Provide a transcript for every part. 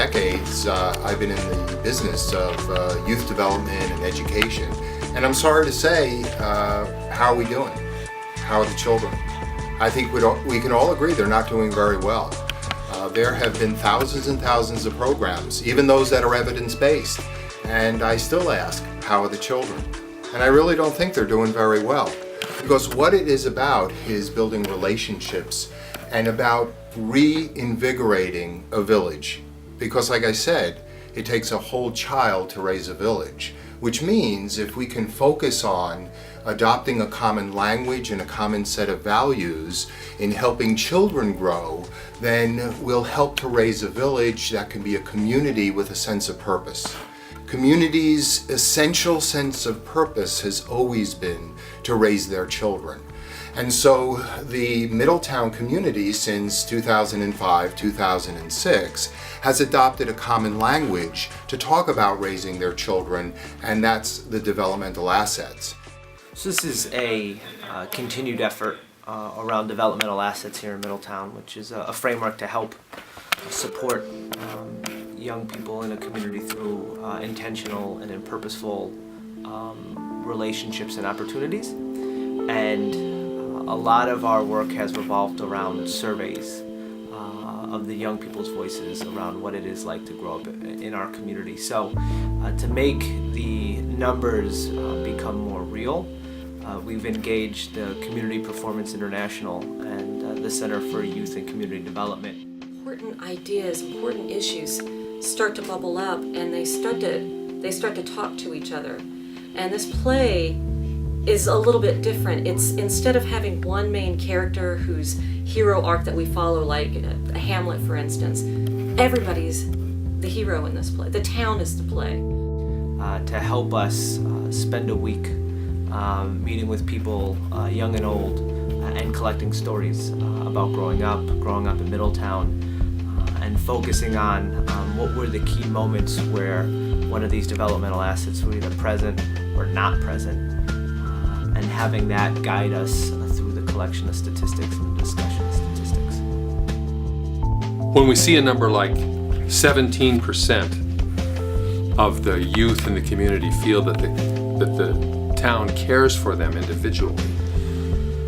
decades, I've been in the business of youth development and education. And I'm sorry to say, how are we doing? How are the children? I think we can all agree they're not doing very well. There have been thousands and thousands of programs, even those that are evidence-based. And I still ask, how are the children? And I really don't think they're doing very well. Because what it is about is building relationships and about reinvigorating a village. Because like I said, it takes a whole child to raise a village, which means if we can focus on adopting a common language and a common set of values in helping children grow, then we'll help to raise a village that can be a community with a sense of purpose. Communities' essential sense of purpose has always been to raise their children. And so the Middletown community since 2005, 2006 has adopted a common language to talk about raising their children, and that's the developmental assets. So this is a continued effort around developmental assets here in Middletown, which is a framework to help support young people in a community through intentional and purposeful relationships and opportunities. And a lot of our work has revolved around surveys of the young people's voices around what it is like to grow up in our community. So to make the numbers become more real, we've engaged the Community Performance International and the Center for Youth and Community Development. Important ideas, important issues start to bubble up, and they start to talk to each other. And this play is a little bit different. It's instead of having one main character whose hero arc that we follow, like a Hamlet, for instance, everybody's the hero in this play. The town is the play. To help us spend a week meeting with people, young and old, and collecting stories about growing up in Middletown, and focusing on what were the key moments where one of these developmental assets were either present or not present, and having that guide us through the collection of statistics and the discussion of statistics. When we see a number like 17% of the youth in the community feel that the town cares for them individually,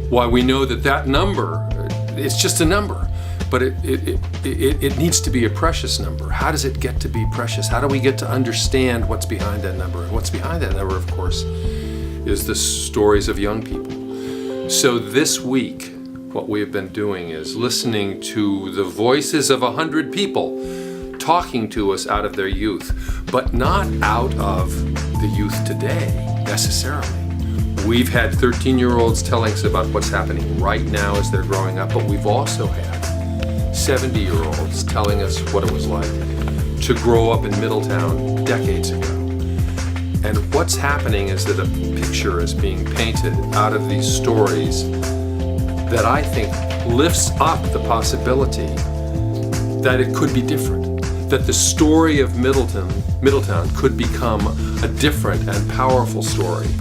why we know that number, it's just a number, but it needs to be a precious number. How does it get to be precious? How do we get to understand what's behind that number? And what's behind that number, of course, is the stories of young people. So this week, what we have been doing is listening to the voices of 100 people talking to us out of their youth, but not out of the youth today, necessarily. We've had 13-year-olds telling us about what's happening right now as they're growing up, but we've also had 70-year-olds telling us what it was like to grow up in Middletown decades ago. And what's happening is that a picture is being painted out of these stories that I think lifts up the possibility that it could be different, that the story of Middletown could become a different and powerful story.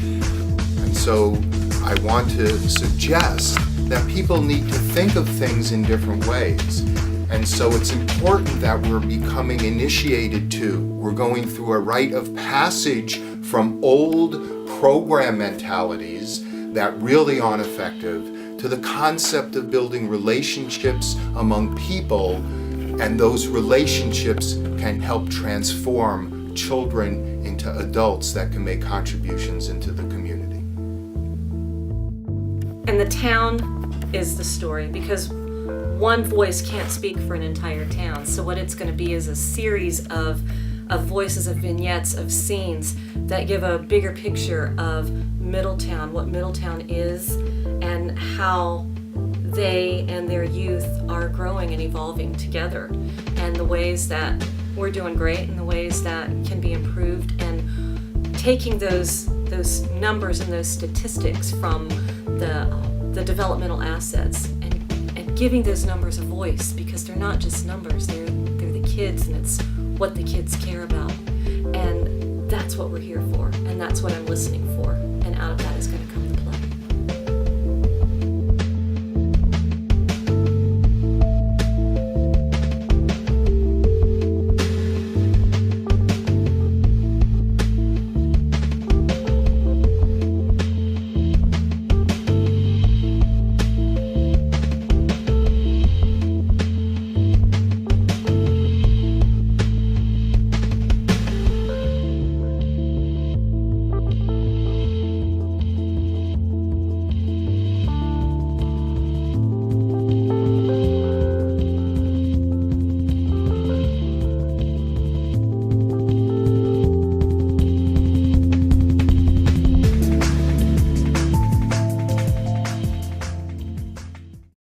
And so I want to suggest that people need to think of things in different ways. And so it's important that we're becoming initiated to. We're going through a rite of passage from old program mentalities that really aren't effective to the concept of building relationships among people, and those relationships can help transform children into adults that can make contributions into the community. And the town is the story, because one voice can't speak for an entire town. So what it's going to be is a series of voices, of vignettes, of scenes that give a bigger picture of Middletown, what Middletown is, and how they and their youth are growing and evolving together, and the ways that we're doing great and the ways that can be improved, and taking those numbers and those statistics from the developmental assets and giving those numbers a voice, because they're not just numbers, they're the kids, and it's what the kids care about. And that's what we're here for, and that's what I'm listening for, and out of that is going to come the play.